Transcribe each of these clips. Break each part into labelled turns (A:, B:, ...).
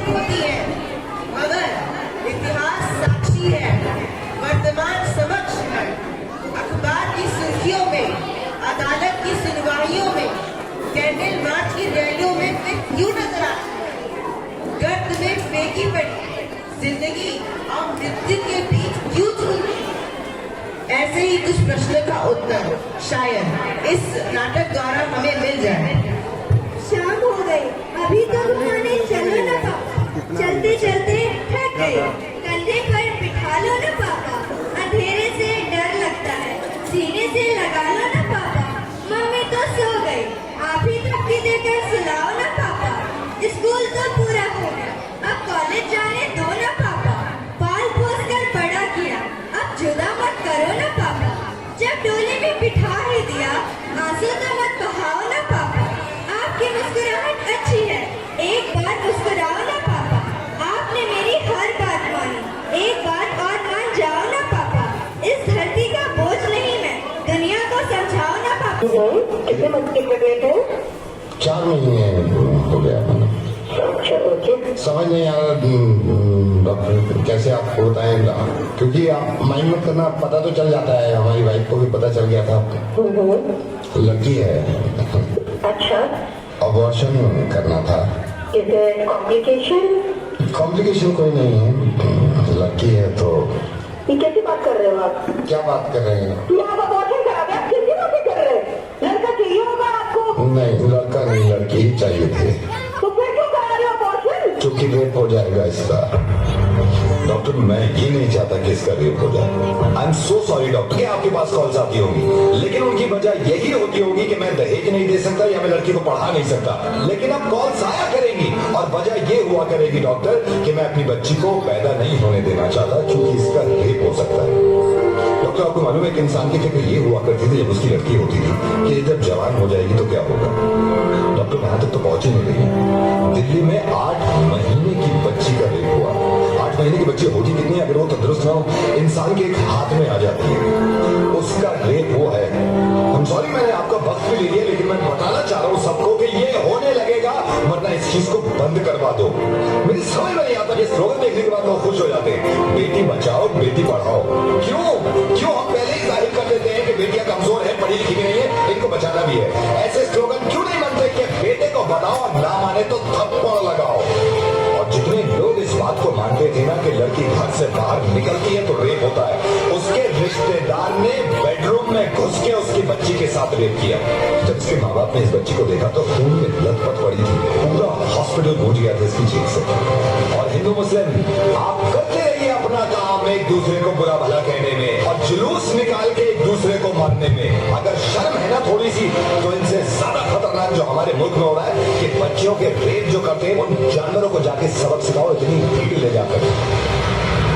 A: चुप होती है, मगर इतिहास साक्षी है, वर्तमान समक्ष है। अखबार की सुर्खियों में, अदालत की सुनवाइयों में, कैंडल मार्च की रैलियों में फिर क्यों नजर आती है? गर्त में फेंकी पड़ी जिंदगी और मृत्यु के बीच क्यों झूलती है? ऐसे ही कुछ प्रश्नों का उत्तर शायद इस नाटक द्वारा हमें मिल जाए।
B: शाम हो गई, अभी तो घुमाने चलो ना पापा, चलते चलते थक गए, कंधे पर बिठा लो ना पापा, अंधेरे से डर लगता है, सीने से लगा लो ना पापा, मम्मी तो सो गई, आप ही थपकी देकर सुलाओ ना पापा, स्कूल तो पूरा हो गया, अब कॉलेज जाने दो ना पापा, पाल पोस कर बड़ा किया, अब जुदा मत करो ना पापा, जब डोली में बिठा ही दिया, आंसू तो मत बहाओ ना पापा, आपकी मुस्कुराहट अच्छी है, एक बार मुस्कुराओ ना पापा, आपने मेरी हर बात मानी, एक बात और मान जाओ ना पापा, इस धरती का बोझ नहीं मैं, दुनिया को समझाओ ना पापा।
C: कितने मंथ के प्रेग्नेंट हो?
D: 4 महीने हो गया। समझ नहीं आ रहा डॉक्टर कैसे आपको बताएंगे, क्योंकि आप माइंड मत करना, पता तो चल जाता है, हमारी वाइफ को भी पता चल गया था, लड़की है।
C: अच्छा,
D: अबॉर्शन करना था।
C: Is there complication?
D: कॉम्प्लिकेशन कोई नहीं है, लड़की है तो।
C: ये कैसी बात कर रहे हो आप?
D: क्या बात कर रहे हैं?
C: कि आप अबॉर्शन करा रहे हैं, किसकी बातें कर रहे हैं? लड़का चाहिए होगा आपको?
D: नहीं, लड़का नहीं, लड़की ही चाहिए थे।
C: तो फिर क्यों करा रहे हो अबॉर्शन?
D: क्योंकि रेप हो जाएगा इसका। डॉक्टर, मैं ये नहीं चाहता कि इसका रेप हो जाए। I am so sorry doctor कि आपके पास कॉल्स आती होंगी, लेकिन उनकी वजह यही होती होगी कि मैं दहेज नहीं दे सकता या मैं लड़की को पढ़ा नहीं सकता, लेकिन अब कॉल्स आया करेंगी और वजह ये हुआ करेगी डॉक्टर कि मैं अपनी बच्ची को पैदा नहीं होने देना चाहता क्योंकि इसका रेप हो सकता है। डॉक्टर, आपको मालूम है कि इंसान की फिक्र ये हुआ करती थी जब उसकी लड़की होती थी कि जब जवान हो जाएगी तो क्या होगा। डॉक्टर, वहां तक तो पहुंच ही नहीं रही। दिल्ली में 8 महीने की बच्ची का रेप हुआ। 8 महीने की बच्ची होती कितनी, अगर वो तंदुरुस्त ना हो, इंसान के एक हाथ में आ जाती है, उसका रेप वो है। हम सॉरी, मैंने आपका वक्त भी ले लिया, लेकिन मैं बताना चाह रहा हूँ सबको कि ये होने लगेगा, वरना इस चीज को बंद करवा दो। मेरी समझ में नहीं आता कि स्लोगन देखने के बाद लोग खुश हो जाते हैं, बेटी बचाओ बेटी पढ़ाओ। क्यों हम पहले ही जाहिर कर देते हैं कि बेटियां कमजोर है, पढ़ी लिखी नहीं है, इनको बचाना भी है। ऐसे स्लोगन क्यों नहीं बनते कि बेटे को बताओ और ना माने तो थप्पड़ लगाओ। और जितने लोग इस बात को मानते थे ना कि लड़की घर से बाहर निकलती है तो रेप होता है, उसके रिश्तेदार ने बेडरूम में घुस के उसकी बच्ची के साथ रेप किया। जब उसके माँ बाप ने इस बच्ची को देखा तो खून में लथपथ पड़ी थी, पूरा हॉस्पिटल गूंज गया था इसकी चीख से। और हिंदू मुस्लिम आप करते रहिए अपना काम, एक दूसरे को बुरा भला कहने में और जुलूस निकाल के एक दूसरे को मारने में। अगर शर्म है ना थोड़ी सी, तो इनसे ज्यादा खतरनाक जो हमारे मुल्क में हो रहा है कि बच्चियों के रेप जो करते हैं उन जानवरों को जाके सबक सिखाओ, इतनी भीड़ ले जाकर।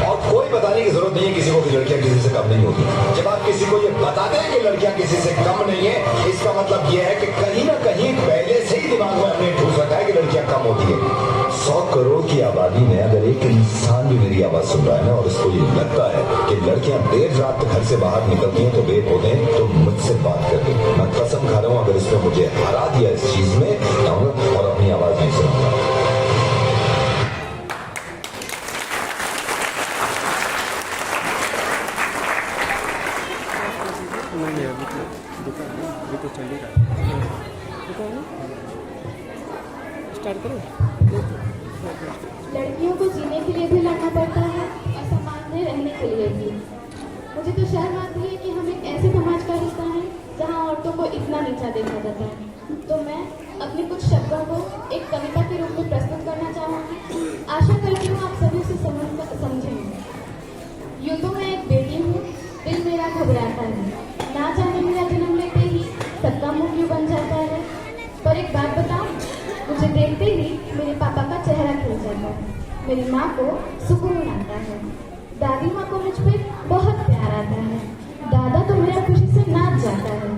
D: और कोई बताने की जरूरत नहीं है किसी को कि लड़कियां किसी से कम नहीं होती। जब आप किसी को ये बताते हैं कि लड़कियां किसी से कम नहीं है, इसका मतलब यह है कि कहीं ना कहीं पहले से ही दिमाग में हमने ठूस रखा है कि लड़कियां कम होती है। 100 करोड़ की आबादी में अगर एक इंसान भी मेरी आवाज सुन रहा है ना और उसको ये लगता है कि लड़कियां देर रात घर से बाहर निकलती हैं तो रेप होते हैं, तो मुझसे बात कर ले। मैं कसम खा रहा हूं, अगर इसने मुझे हरा दिया इस चीज में और अपनी आवाज नहीं सुनाऊंगा।
E: लड़कियों को जीने के लिए भी लड़ना पड़ता है और समाज में रहने के लिए भी। मुझे तो शर्म आती है कि हम एक ऐसे समाज का हिस्सा हैं जहां औरतों को इतना नीचा देखा जाता है। तो मैं अपने कुछ शब्दों को एक कविता के रूप में प्रस्तुत करना चाहूँगी। आशा करती हूँ आप सभी उसे समझेंगे। यूं तो मैं एक बेटी हूँ, दिल मेरा घबराता है, ना जाने मेरा जन्म लेते ही सबका मुंह क्यों बन जाता है। पर एक बात बताऊं, मुझे देखते ही मेरे पापा का चेहरा खिल जाता है, मेरी माँ को सुकून आता है, दादी माँ को मुझ पर बहुत प्यार आता है, दादा तो मेरा खुशी से नाच जाता है।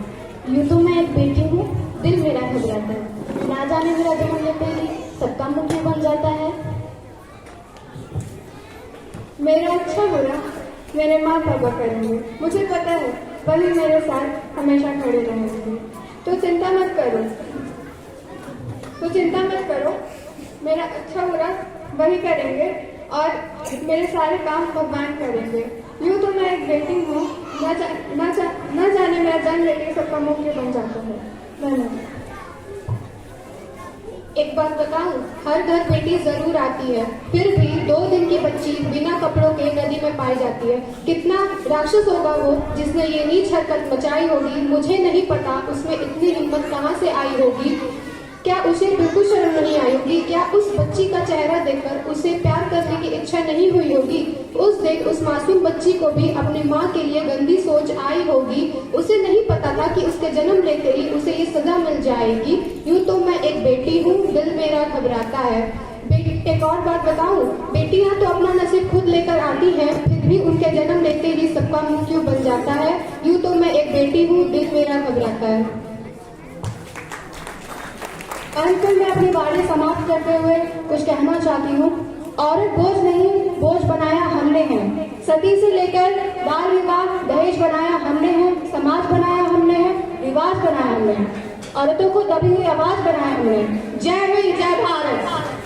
E: यूं तो मैं एक बेटी हूँ, दिल मेरा घबराता है, ना जाने मेरा जन्म लेते ही सबका मुंह क्यों बन जाता है।
B: मेरा अच्छा बुरा मेरे माँ पापा करेंगे, मुझे पता है, वही मेरे साथ हमेशा खड़े रहेंगे। तो चिंता मत करो, मेरा अच्छा बुरा
F: वही करेंगे और मेरे सारे काम भगवान करेंगे। यूँ तो मैं एक बेटी हूँ, न जाने मेरा जन्म लेके सबका मुंह क्यों बन जाता है। धन्यवाद।
E: एक बात बताऊं, हर घर बेटी जरूर आती है, फिर भी 2 दिन की बच्ची बिना कपड़ों के नदी में पाई जाती है। कितना राक्षस होगा वो जिसने ये नीच हरकत मचाई होगी। मुझे नहीं पता उसमें इतनी हिम्मत कहाँ से आई होगी। क्या उसे बिल्कुल शर्म नहीं आई होगी? क्या उस बच्ची का चेहरा देखकर उसे प्यार करने की इच्छा नहीं हुई होगी? उस दिन उस मासूम बच्ची को भी अपनी माँ के लिए गंदी सोच आई होगी। उसे नहीं पता था कि उसके जन्म लेते ही उसे ये सजा मिल जाएगी। यूँ तो मैं एक बेटी हूँ, दिल मेरा घबराता है। एक और बात बताऊं, बेटियां तो अपना नसीब खुद लेकर आती हैं, फिर भी उनके जन्म लेते ही सबका मुंह क्यों बन जाता है। यूँ तो मैं एक बेटी हूँ, दिल मेरा घबराता है। अंत में अपनी वाणी समाप्त करते हुए कुछ कहना चाहती हूँ। औरत बोझ नहीं, बोझ बनाया हमने है। सती से लेकर बाल विवाह, दहेज बनाया हमने है, समाज बनाया हमने है, रिवाज बनाया हमने है, औरतों को दबी हुई आवाज बनाया हमने। जय हिंद, जय भारत।